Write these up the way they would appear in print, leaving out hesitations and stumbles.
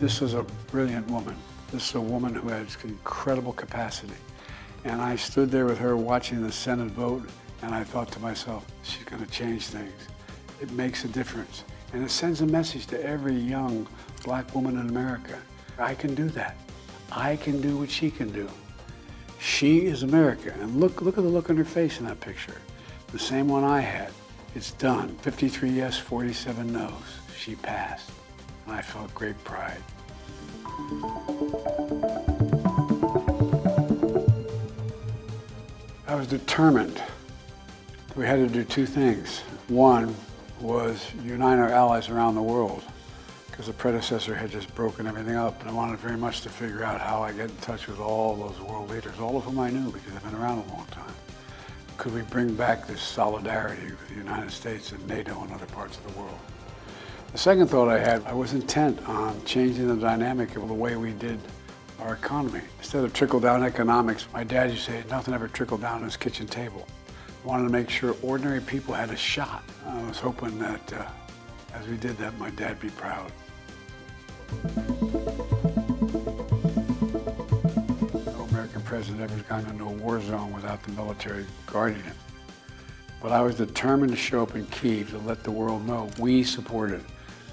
This is a brilliant woman. This is a woman who has incredible capacity. And I stood there with her watching the Senate vote, and I thought to myself, she's going to change things. It makes a difference. And it sends a message to every young black woman in America. I can do that. I can do what she can do. She is America. And look at the look on her face in that picture. The same one I had. It's done. 53 yes, 47 no's. She passed. And I felt great pride. I was determined. We had to do two things. One was unite our allies around the world, because the predecessor had just broken everything up, and I wanted very much to figure out how I get in touch with all those world leaders, all of whom I knew because I've been around a long time. Could we bring back this solidarity with the United States and NATO and other parts of the world? The second thought I had, I was intent on changing the dynamic of the way we did our economy. Instead of trickle-down economics, my dad used to say, nothing ever trickled down to his kitchen table. I wanted to make sure ordinary people had a shot. I was hoping that as we did that, my dad'd be proud. No American president ever gone into a war zone without the military guarding it. But I was determined to show up in Kyiv to let the world know we supported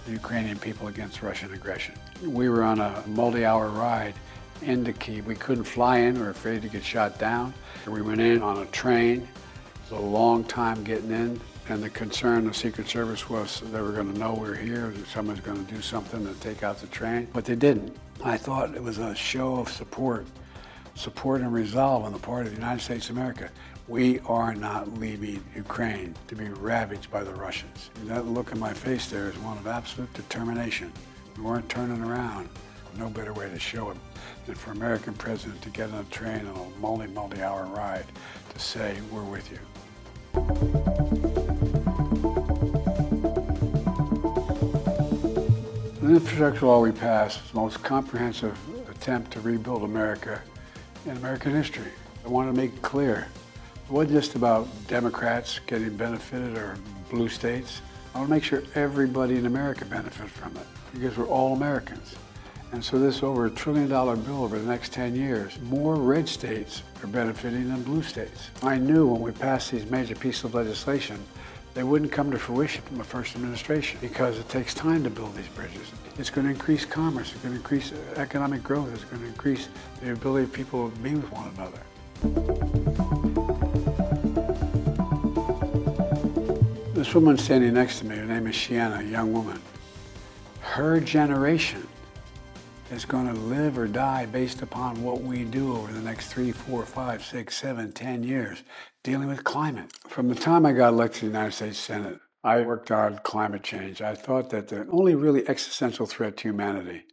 the Ukrainian people against Russian aggression. We were on a multi-hour ride into Kyiv. We couldn't fly in, we were afraid to get shot down. We went in on a train. It was a long time getting in, and the concern of the Secret Service was they were going to know we were here, that someone's going to do something to take out the train, but they didn't. I thought it was a show of support and resolve on the part of the United States of America. We are not leaving Ukraine to be ravaged by the Russians. And that look in my face there is one of absolute determination. We weren't turning around. No better way to show it than for an American president to get on a train on a multi-hour ride to say, we're with you. The infrastructure law we passed was the most comprehensive attempt to rebuild America in American history. I want to make it clear, it wasn't just about Democrats getting benefited or blue states. I want to make sure everybody in America benefits from it, because we're all Americans. And so this over $1 trillion bill over the next 10 years, more red states are benefiting than blue states. I knew when we passed these major pieces of legislation, they wouldn't come to fruition from the first administration because it takes time to build these bridges. It's going to increase commerce, it's going to increase economic growth, it's going to increase the ability of people to be with one another. This woman standing next to me, her name is Shiana, a young woman. Her generation is going to live or die based upon what we do over the next 3, 4, 5, 6, 7, 10 years dealing with climate. From the time I got elected to the United States Senate, I worked on climate change. I thought that the only really existential threat to humanity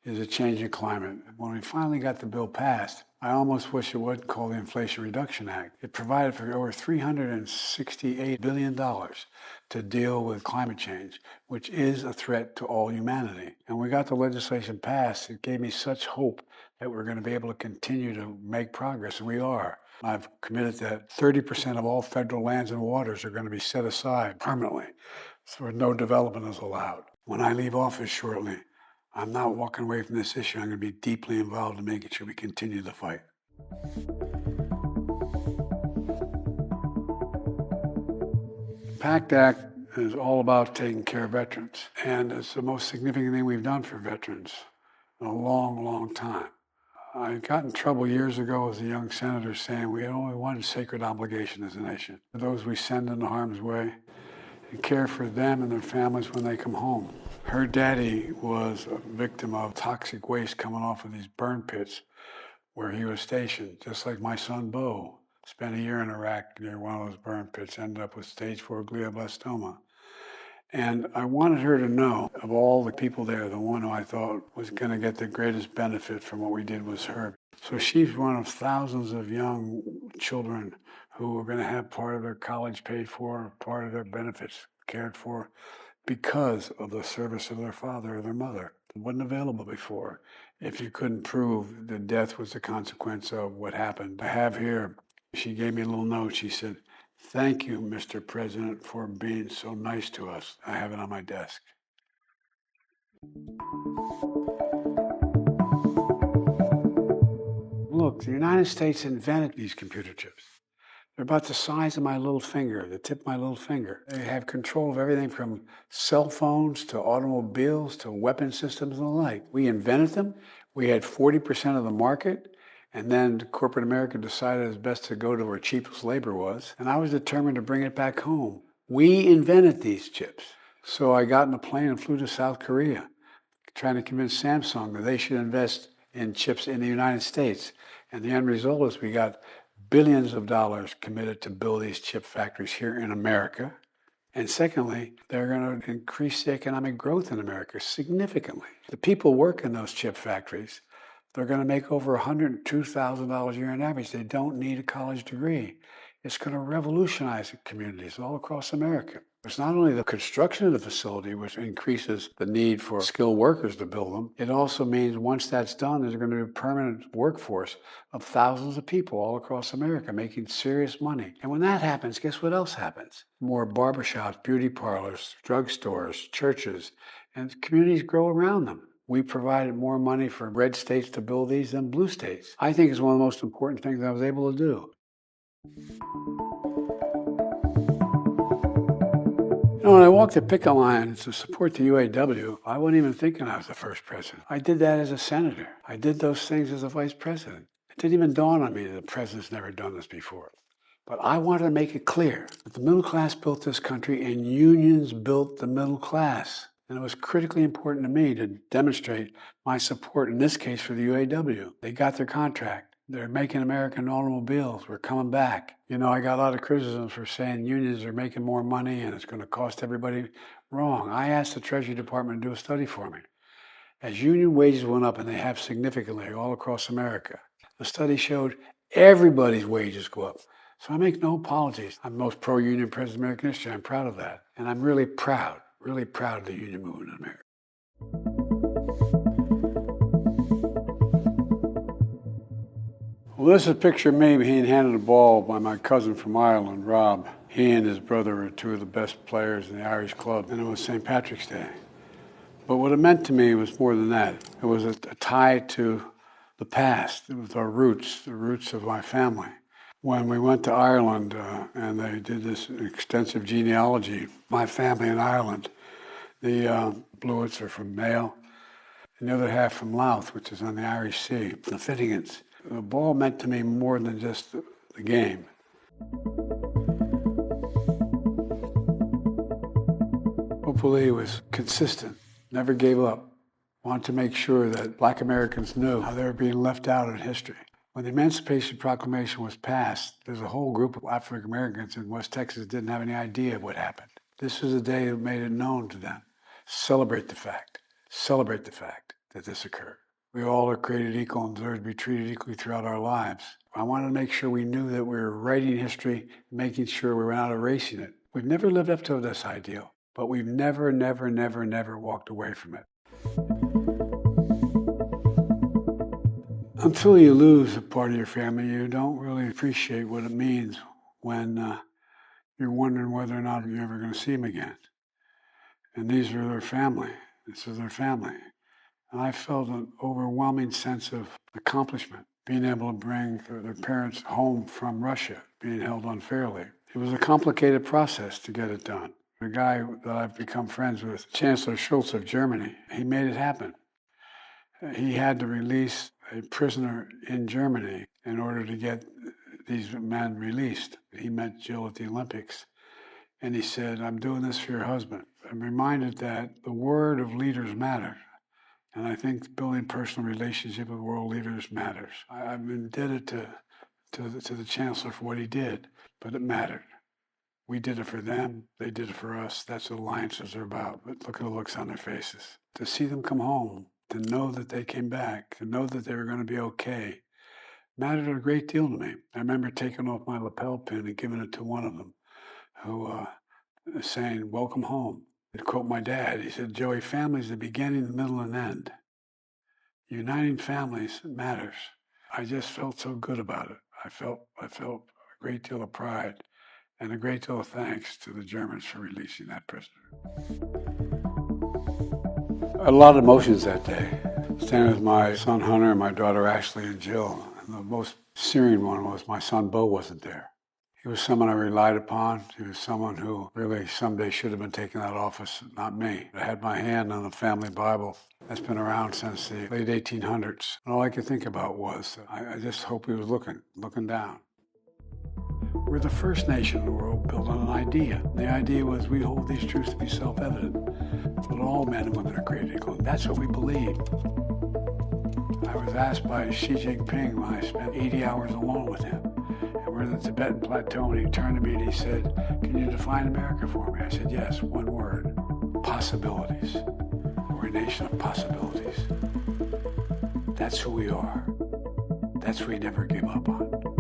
is a change in climate. When we finally got the bill passed, I almost wish it wasn't called the Inflation Reduction Act. It provided for over $368 billion to deal with climate change, which is a threat to all humanity. And we got the legislation passed. It gave me such hope that we're going to be able to continue to make progress, and we are. I've committed that 30% of all federal lands and waters are going to be set aside permanently, so no development is allowed. When I leave office shortly, I'm not walking away from this issue. I'm going to be deeply involved in making sure we continue the fight. The PACT Act is all about taking care of veterans, and it's the most significant thing we've done for veterans in a long, long time. I got in trouble years ago as a young senator saying we had only one sacred obligation as a nation, those we send into harm's way, and care for them and their families when they come home. Her daddy was a victim of toxic waste coming off of these burn pits where he was stationed, just like my son Bo spent a year in Iraq near one of those burn pits, ended up with stage 4 glioblastoma. And I wanted her to know, of all the people there, the one who I thought was going to get the greatest benefit from what we did was her. So she's one of thousands of young children who are going to have part of their college paid for, part of their benefits cared for, because of the service of their father or their mother. It wasn't available before. If you couldn't prove that death was the consequence of what happened. I have here, she gave me a little note. She said, "Thank you, Mr. President, for being so nice to us." I have it on my desk. The United States invented these computer chips. They're about the size of my little finger, the tip of my little finger. They have control of everything from cell phones to automobiles to weapon systems and the like. We invented them. We had 40% of the market. And then corporate America decided it was best to go to where cheapest labor was. And I was determined to bring it back home. We invented these chips. So I got in a plane and flew to South Korea, trying to convince Samsung that they should invest in chips in the United States. And the end result is we got billions of dollars committed to build these chip factories here in America. And secondly, they're going to increase the economic growth in America significantly. The people work in those chip factories. They're going to make over $102,000 a year on average. They don't need a college degree. It's going to revolutionize communities all across America. It's not only the construction of the facility, which increases the need for skilled workers to build them, it also means once that's done, there's going to be a permanent workforce of thousands of people all across America making serious money. And when that happens, guess what else happens? More barbershops, beauty parlors, drugstores, churches, and communities grow around them. We provided more money for red states to build these than blue states. I think it's one of the most important things I was able to do. You know, when I walked the picket line to support the UAW, I wasn't even thinking I was the first president. I did that as a senator. I did those things as a vice president. It didn't even dawn on me that the president's never done this before. But I wanted to make it clear that the middle class built this country and unions built the middle class. And it was critically important to me to demonstrate my support, in this case, for the UAW. They got their contract. They're making American automobiles. We're coming back. You know, I got a lot of criticism for saying unions are making more money and it's going to cost everybody. Wrong. I asked the Treasury Department to do a study for me. As union wages went up, and they have significantly all across America, the study showed everybody's wages go up. So I make no apologies. I'm the most pro-union president in American history. I'm proud of that. And I'm really proud of the union movement in America. Well, this is a picture of me being handed a ball by my cousin from Ireland, Rob. He and his brother were two of the best players in the Irish club, and it was St. Patrick's Day. But what it meant to me was more than that. It was a tie to the past. It was our roots, the roots of my family. When we went to Ireland and they did this extensive genealogy, my family in Ireland, the Blewitts are from Mayo, and the other half from Louth, which is on the Irish Sea, the Finnegans. The ball meant to me more than just the game. Hopefully he was consistent, never gave up, wanted to make sure that Black Americans knew how they were being left out in history. When the Emancipation Proclamation was passed, there's a whole group of African Americans in West Texas that didn't have any idea of what happened. This was a day that made it known to them. Celebrate the fact that this occurred. We all are created equal and deserve to be treated equally throughout our lives. I wanted to make sure we knew that we were writing history, making sure we were not erasing it. We've never lived up to this ideal, but we've never walked away from it. Until you lose a part of your family, you don't really appreciate what it means when you're wondering whether or not you're ever going to see them again. And these are their family. This is their family. And I felt an overwhelming sense of accomplishment, being able to bring their parents home from Russia, being held unfairly. It was a complicated process to get it done. The guy that I've become friends with, Chancellor Schulz of Germany, he made it happen. He had to release a prisoner in Germany in order to get these men released. He met Jill at the Olympics, and he said, "I'm doing this for your husband." I'm reminded that the word of leaders matters, and I think building personal relationship with world leaders matters. I'm indebted to the Chancellor for what he did, but it mattered. We did it for them, they did it for us. That's what alliances are about. But look at the looks on their faces. To see them come home, to know that they came back, to know that they were going to be okay, mattered a great deal to me. I remember taking off my lapel pin and giving it to one of them, who was saying, "Welcome home." To quote my dad, he said, "Joey, family's the beginning, the middle, and end. Uniting families matters." I just felt so good about it. I felt a great deal of pride and a great deal of thanks to the Germans for releasing that prisoner. A lot of emotions that day. Standing with my son Hunter and my daughter Ashley and Jill. And the most searing one was my son Bo wasn't there. He was someone I relied upon. He was someone who really someday should have been taking that office, not me. I had my hand on the family Bible that's been around since the late 1800s. And all I could think about was, I just hope he was looking down. We're the first nation in the world built on an idea. The idea was we hold these truths to be self-evident, that all men and women are created equal. That's what we believe. I was asked by Xi Jinping when I spent 80 hours alone with him. And we're in the Tibetan Plateau, and he turned to me and he said, "Can you define America for me?" I said, "Yes, one word, possibilities. We're a nation of possibilities." That's who we are. That's what we never give up on.